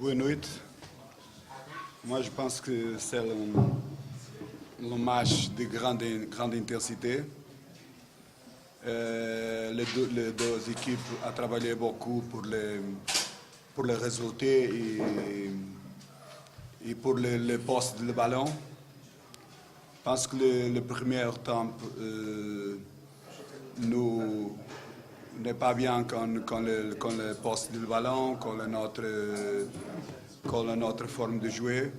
Boa noite. Moi, je pense que c'est un match de grande intensité. Les deux équipes ont travaillé beaucoup pour les résultats et pour le poste de ballon. Je pense que le premier temps nous n'est pas bien quand le poste du ballon, quand notre forme de jouer.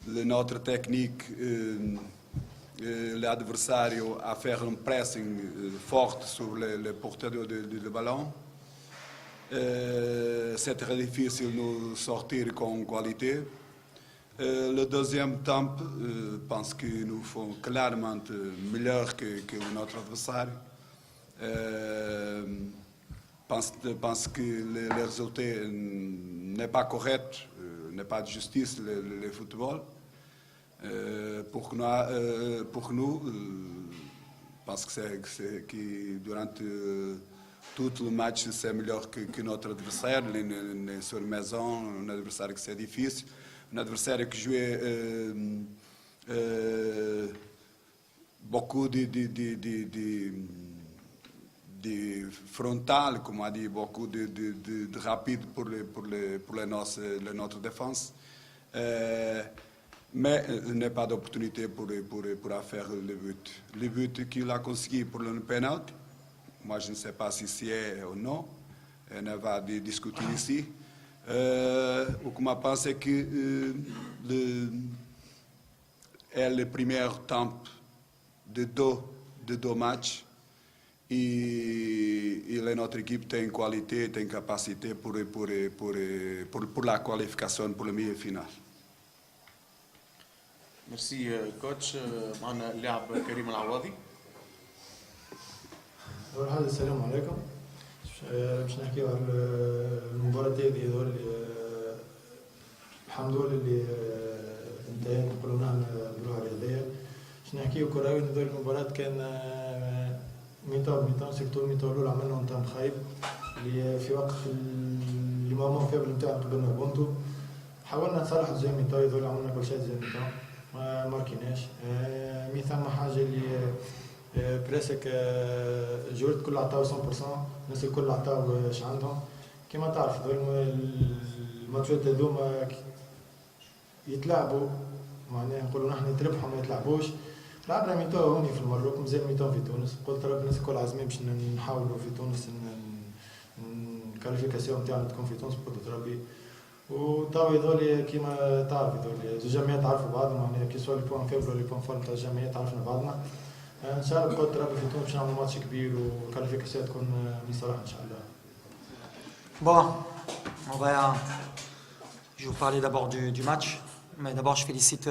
Notre technique, l'adversaire a fait un pressing fort sur le porteur du ballon. C'est très difficile de sortir con qualité. Le deuxième temps, je pense que nous faisons clairement meilleur que notre adversaire. Je pense que le résultat n'est pas correct, n'est pas de justice le football. Pour nous, je pense que durant tout le match, c'est meilleur que notre adversaire. Sur la maison, un adversaire que c'est difficile. Un adversaire qui jouait beaucoup de frontal, comme on dit, beaucoup de rapide pour notre défense. Mais il n'y a pas d'opportunité pour faire le but. Le but qu'il a conseguido pour le penalty, moi je ne sais pas si c'est ou non, on va discuter ici. O que je pense c'est que est le premier temps de deux matchs et notre équipe a une qualité, a une capacité pour la qualification pour le milieu final. ميرسي كوتش. معنا اللاعب كريم العواضي. أول حاجة السلام عليكم. باش نحكيو على المباراة هذه هذول الحمد لله اللي انتهينا نقولوا نحن بالروح الرياضية. باش نحكيو كروي هذول المباراة كان ميطان سيرتو الميطان الأولى عملنا نتاع خايب اللي في وقت اللي ماما فيبل نتاع قبلنا بونتو حاولنا نصلحوا زي ميطان هذول عملنا كل شيء زي ميطان ما ماركيناش. ثم حاجة اللي بريسك جولت كل عطاو 100%، الناس الكل عطاو اش عندهم. كما تعرف الماتشات هذوما يتلعبوا معناها نقولوا نحن يتربحوا ما يتلعبوش. لعبنا ميتو هوني في المروك مازال ميتو في تونس. قلت رب الناس الكل عازمين باش نحاولوا في تونس الكاليفيكاسيون نتاعنا تكون في تونس بقدرة ربي. وتوا هذول كيما تعرف هذول الجمعيات تعرفوا بعضهم معناها كي سوا لي بوان فيبل ولا لي بوان فورم تاع الجمعيات تعرفنا بعضنا. ان شاء الله بقدرة ربي في تونس باش نعملوا ماتش كبير والكاليفيكاسيون تكون بصراحة ان شاء الله. Bon, je vais vous parler d'abord du match, mais d'abord je félicite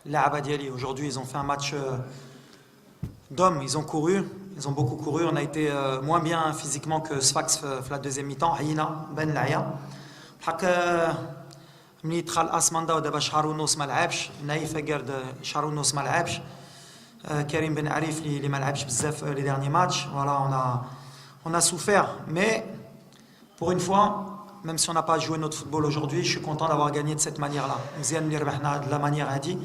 l'Aaba Diali. Aujourd'hui, ils ont fait un match d'hommes, ils ont couru, ils ont beaucoup couru. On a été moins bien physiquement que Sfax la deuxième mi-temps. Hayina, Ben Laïa. ملي دخل اسماندا ودابا شهر ونص ما لعبش، نايف قرد شهر ونص ما لعبش، كريم بن عريف اللي ما لعبش بزاف les derniers matchs. Voilà, on a souffert, mais pour une fois, même si on n'a pas joué notre football aujourd'hui, je suis content d'avoir gagné de cette manière-là. مزيان اللي ربحنا de la manière هذه.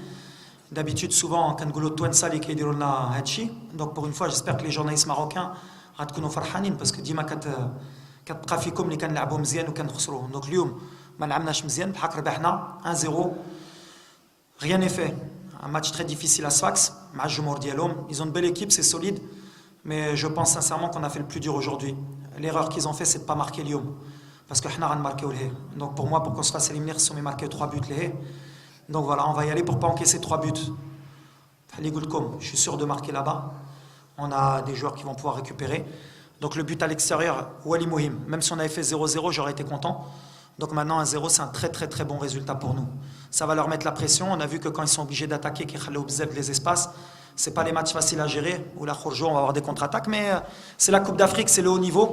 D'habitude souvent كنقولوا التوانسه اللي كيديروا لنا هادشي. Donc pour une fois, j'espère que les journalistes marocains غتكونوا فرحانين parce que ديما كتبقى فيكم اللي كنلعبوا مزيان وكنخسروا. Donc اليوم ما لعبناش مزيان بحق ربحنا 1-0. Rien n'est fait. Un match très difficile à Sfax مع الجمهور ديالهم. Ils ont une belle équipe, c'est solide, mais je pense sincèrement qu'on a fait le plus dur aujourd'hui. L'erreur qu'ils ont fait, c'est de pas marquer اليوم parce que حنا غنماركيو لهيه. Donc pour moi, pour qu'on se fasse éliminer, ils ont marqué 3 buts لهيه. Donc voilà, on va y aller pour pas encaisser 3 buts. Je suis sûr de marquer là-bas. On a des joueurs qui vont pouvoir récupérer. Donc le but à l'extérieur, Wali Mohim, même si on avait fait 0-0, j'aurais été content. Donc maintenant 1-0, c'est un très très très bon résultat pour nous. Ça va leur mettre la pression. On a vu que quand ils sont obligés d'attaquer, qu'ils observent les espaces, c'est pas les matchs faciles à gérer. Ou la Khourjo, on va avoir des contre-attaques, mais c'est la Coupe d'Afrique, c'est le haut niveau.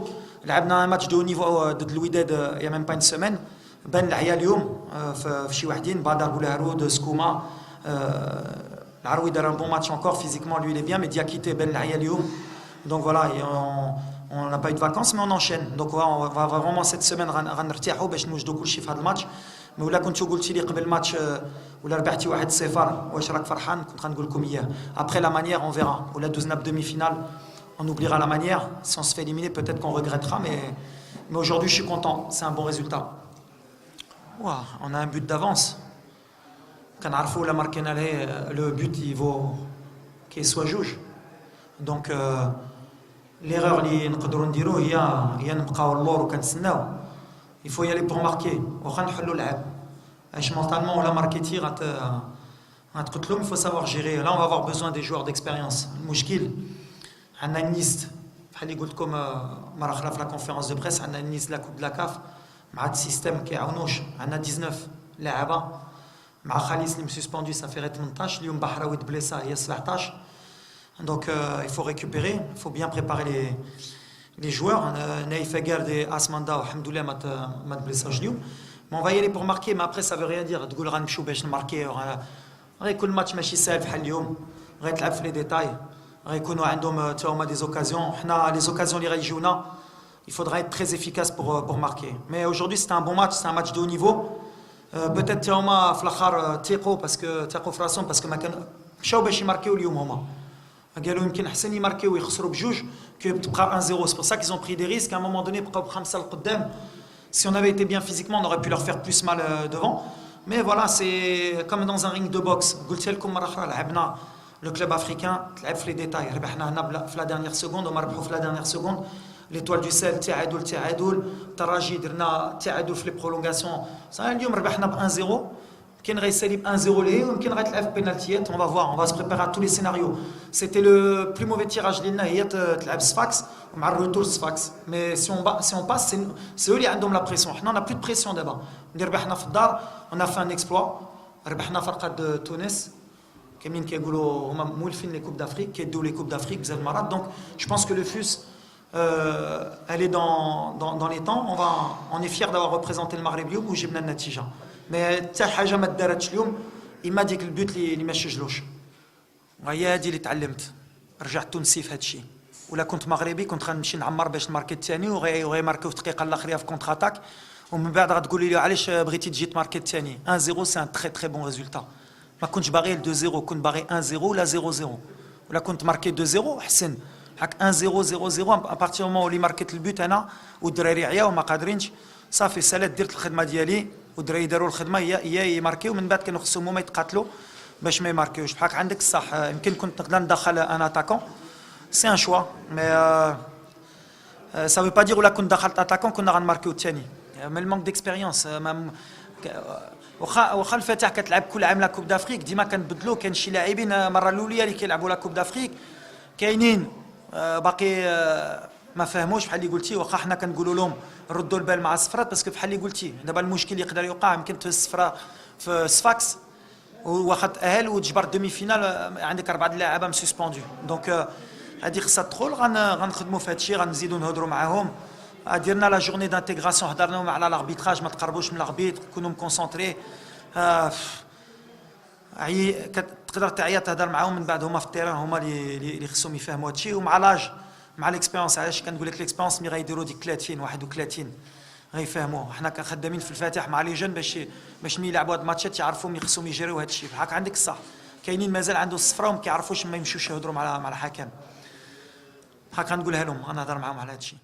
Là, on a un match de haut niveau de Louided il y a même pas une semaine. Ben Lahia اليوم في شي واحدين Badar Boularou de Skouma. L'Aroui a un bon match encore physiquement, lui il est bien, mais Diakité Ben Lahia اليوم. Donc voilà, On n'a pas eu de vacances, mais on enchaîne. Donc on va vraiment cette semaine غنرتاحوا باش نوجدوا كل شيء في هذا الماتش. Mais ولا كنتو قلتي لي قبل الماتش ولا ربحتي 1-0 واش راك فرحان كنت غنقول لكم اياه. Après la manière on verra. ولا دوزنا بدمي-finale, on oubliera la manière. Si on se fait éliminer, peut-être qu'on regrettera, mais aujourd'hui je suis content. C'est un bon résultat. Wow, on a un but d'avance. كنعرفوا ولا ماركينا le but il vaut qu'il soit juge. Donc l'erreur اللي نقدروا نديروه هي نبقاو اللور وكنتسناو. Il faut y aller pour marquer. واخا نحلوا اللعب. اش مونطالمون ولا ماركيتي غتقتلهم. Il faut savoir gérer. Là on va avoir besoin des joueurs d'expérience. المشكل عندنا نيست بحال اللي قلت لكم مره اخرى في لا كونفيرونس دو بريس. عندنا نيست لا كوب دو لا كاف مع هاد السيستيم كيعاونوش. عندنا 19 لاعبه مع خالص اللي مسسبوندي صافي غير 18. اليوم بحراوي بليسا هي 17. Donc il faut récupérer, il faut bien préparer les joueurs. Naïf Aguerd et Asmanda, alhamdoulilah, ma blessage اليوم. Mais on va y aller pour marquer, mais après ça veut rien dire. تقول غنمشيو باش نماركي. غير كل ماتش ماشي ساهل بحال اليوم. غيتلعب في لي ديتاي. غيكونوا عندهم تا هما des occasions. حنا les occasions اللي غيجيونا, il faudra être très efficace pour marquer. Mais aujourd'hui c'était un bon match, c'est un match de haut niveau. Peut-être تا هما في الاخر تيقوا باسكو تيقوا في راسهم باسكو ما كان مشاو باش يماركيو اليوم هما. قالوا يمكن حسن يماركيو ويخسروا بجوج كي تبقى 1-0. C'est pour ça qu'ils ont pris des risques. À un moment donné بقاو بخمسه لقدام. Si on avait été bien physiquement, on aurait pu leur faire plus mal devant. Mais voilà, c'est comme dans un ring de boxe. قلت لكم مره اخرى لعبنا لو كلوب افريكان تلعب في لي ديتاي. ربحنا هنا في لا ديرنيير سكوند وما ربحوا في لا ديرنيير سكوند. ليتوال دو سيل تعادل. تراجي درنا تعادل في لي برولونغاسيون. اليوم ربحنا ب 1-0. يمكن غيسالي ب 1-0 ليه ويمكن غيتلعب في بينالتيات. On va voir, on va se préparer à tous les scénarios. C'était le plus mauvais tirage اللي لنا هي تلعب صفاكس ومع الروتور صفاكس. Mais si on passe, c'est eux اللي عندهم لا بريسيون. حنا on a plus de pression دابا. ملي ربحنا في الدار on a fait un exploit. ربحنا فرقة تونس كاملين كيقولوا هما مولفين لي كوب دافريك كيدوا لي كوب دافريك بزاف المرات. Donc je pense que le FUS elle est dans les temps. On est fier d'avoir représenté le Maghreb اليوم وجبنا النتيجة. مي حتى حاجه ما دارتش اليوم اما ديك البيوت اللي ما شجلوش. هي هذه اللي تعلمت. رجعت تونسي في هذا الشيء. ولا كنت مغربي كنت غنمشي نعمر باش نماركي الثاني وغيماركيو في الدقيقه الاخيره في كونتر اتاك ومن بعد غتقولي لي علاش بغيتي تجي تماركي الثاني. 1-0 سي ان تري تري بون ريزولتا. ما كنتش باغي 2-0 كنت باغي 1-0 ولا 0-0 ولا كنت ماركي 2-0 احسن. هاك 1-0 0-0 ابارتي مومون اللي ماركيت البيوت انا والدراري عياو ما قادرينش صافي سالات درت الخدمه ديالي والدراري داروا الخدمه هي يماركيو. من بعد كانوا خصهم هما يتقاتلوا باش ما يماركيوش. بحال عندك الصح يمكن كنت نقدر ندخل ان اتاكون. سي ان شوا مي سا فو با دير ولا كنت دخلت اتاكون كنا غنماركيو الثاني. من المونك ديكسبيريونس واخا الفتح كتلعب كل عام لا كوب دافريك ديما كنبدلوا. كاين شي لاعبين مره الاولى اللي كيلعبوا لا كوب دافريك كاينين باقي ما فهموش بحال اللي قلتي. واخا حنا كنقولوا لهم ردوا البال مع الصفرات باسكو بحال اللي قلتي دابا المشكل اللي يقدر يوقع يمكن تهز الصفره في صفاكس واخا تاهل وتجبر دومي فينال عندك 4 اللاعبه مسسبوندو. دونك هذه خصها تدخل. غنخدموا في هذا الشيء غنزيدوا نهضروا معاهم. درنا لا جورني دانتيغراسيون هضرنا مع لاربيتراج ما تقربوش من لاربيتر كونوا مكونسونطري. تقدر تعيا تهضر معاهم من بعد هما في التيران هما اللي خصهم يفهموا هذا الشيء. ومع لاج مع ليكسبيريونس علاش كنقول لك ليكسبيريونس مي غيديروا ديك 30 31 غيفهموا. حنا كنخدمين في الفاتح مع لي جون باش ملي يلعبوا هاد الماتشات يعرفوا ملي خصهم يجريو هذا الشيء. بحال عندك الصح كاينين مازال عنده الصفره وما كيعرفوش ما يمشيوش يهضروا مع الحكم. بحال كنقولها لهم انا نهضر معاهم على هذا الشيء.